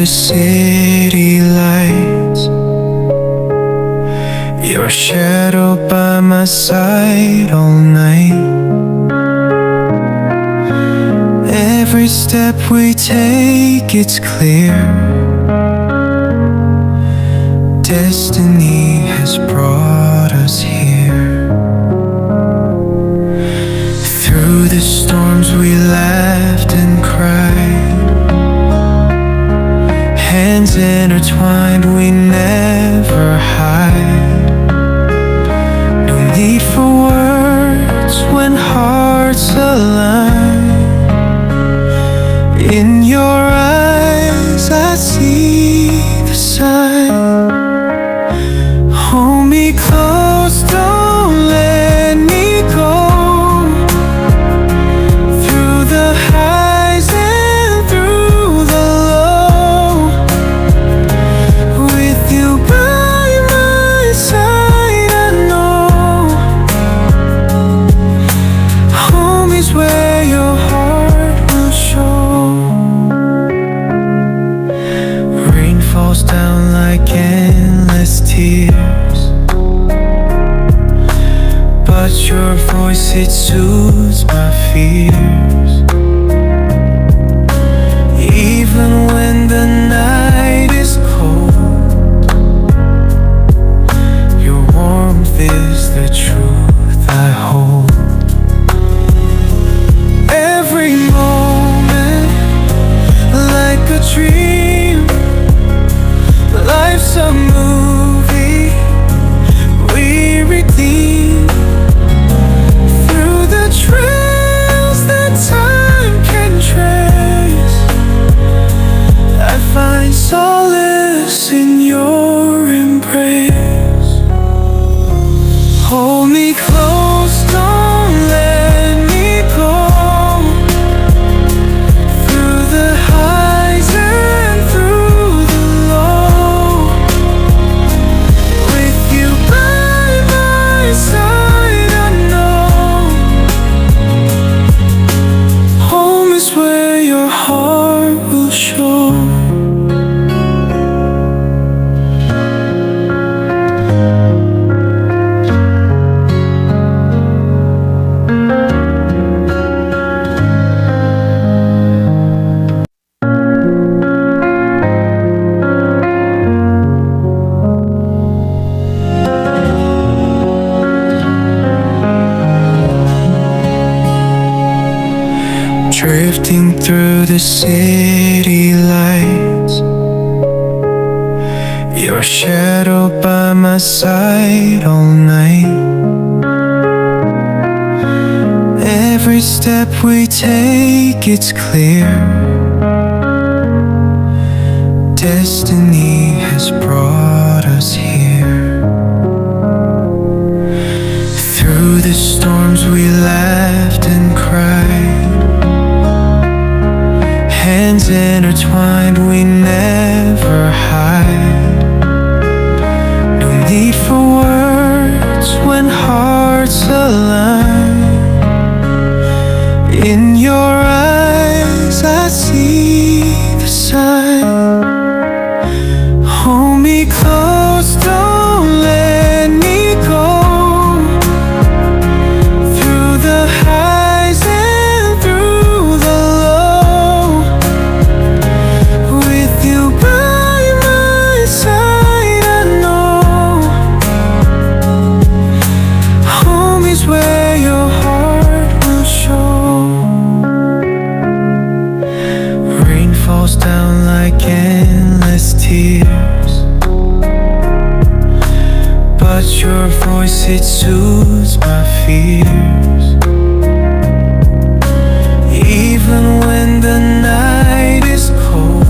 the city lights, your shadow by my side all night. Every step we take, it's clear. Destiny has brought us here. Through the storms we laughed and cried, hands intertwined, we never hide. No need for words when hearts align. In your eyes I see the sign. Hold me close, don't let me go. Through the highs and through the low, with you by my side, I know home is where your heart will show. Rain falls down like endless tears, but your voice, it soothes my fears. Even when the night is cold, your warmth is the truth I hold. Every moment like a dream, life's a movie we redeem. Through the trails that time can trace, I find solace in your embrace. Hold me close, don't let me go. Through the highs and through the low, with you by my side, I know home is where your heart will show. Drifting through the city lights, your shadow by my side all night. Every step we take, it's clear. Destiny has brought us here. Through the storms we laughed and cried, hands intertwined, we never hide. No need for words when hearts align. In your eyes I see the sign. Hold me close, don't let me go. Through the highs and through the low, with you by my side, I know home is where your heart will show. Rain falls down like endless tears, but your voice, it soothes my fears. Even when the night is cold,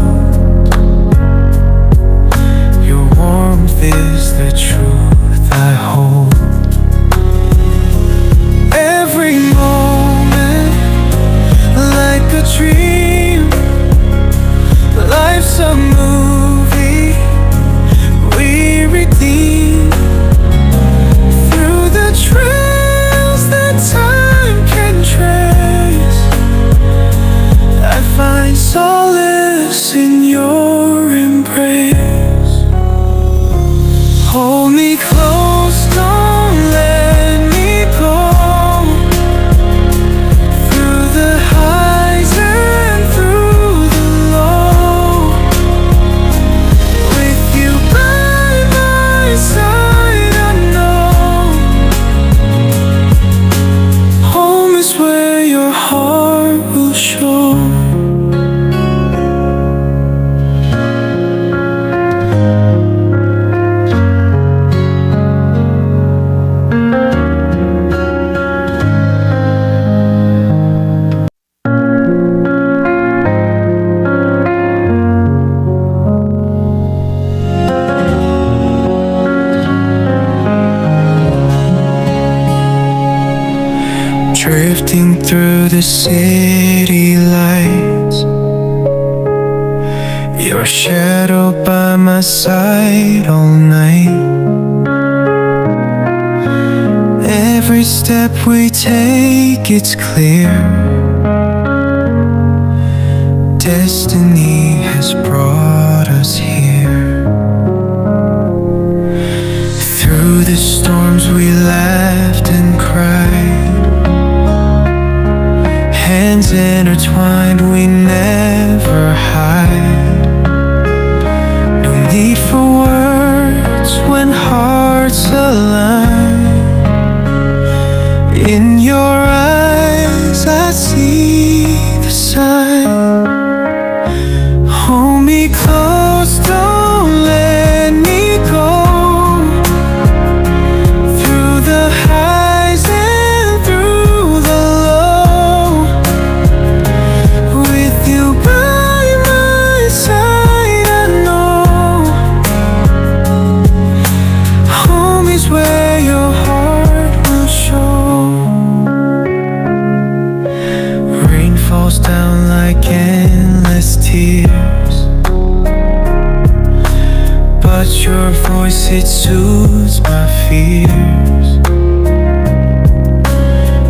your warmth is the truth I hold. Every moment like a dream, life's a movie we redeem. Through the trails that the city lights, your shadow by my side all night. Every step we take, it's clear. Destiny has brought us here. Through the storms we laughed and cried, hands intertwined, we never hide. No need for words when hearts align. In your eyes I see the sign. Hold me close, don't let me go. Through the highs and through the low, with you by my side, I know home is where your heart will show. Rain falls down like endless tears, but your voice, it soothes my fears.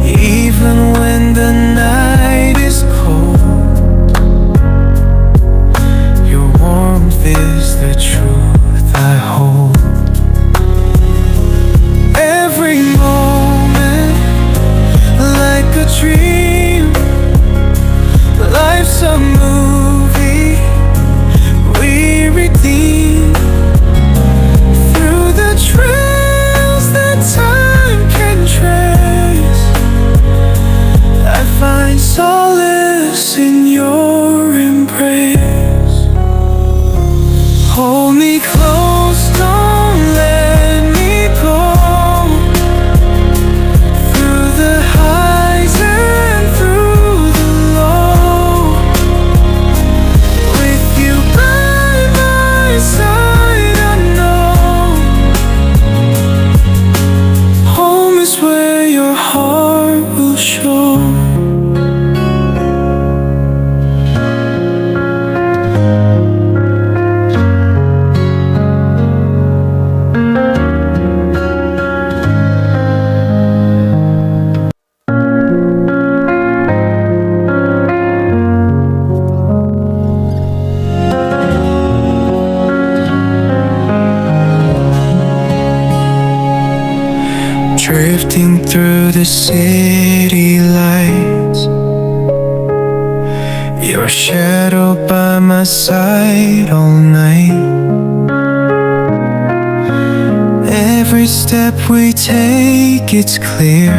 Even when the night is cold, your warmth is the truth I hold. Every moment like a dream, life's a movie we redeem. Through the trails that time can trace, I find solace in your embrace. Hold me close, don't let me go. Through the highs and through the low, with you by my side, I know home is where your heart will show. Drifting through the city lights, your shadow by my side all night. Every step we take, it's clear.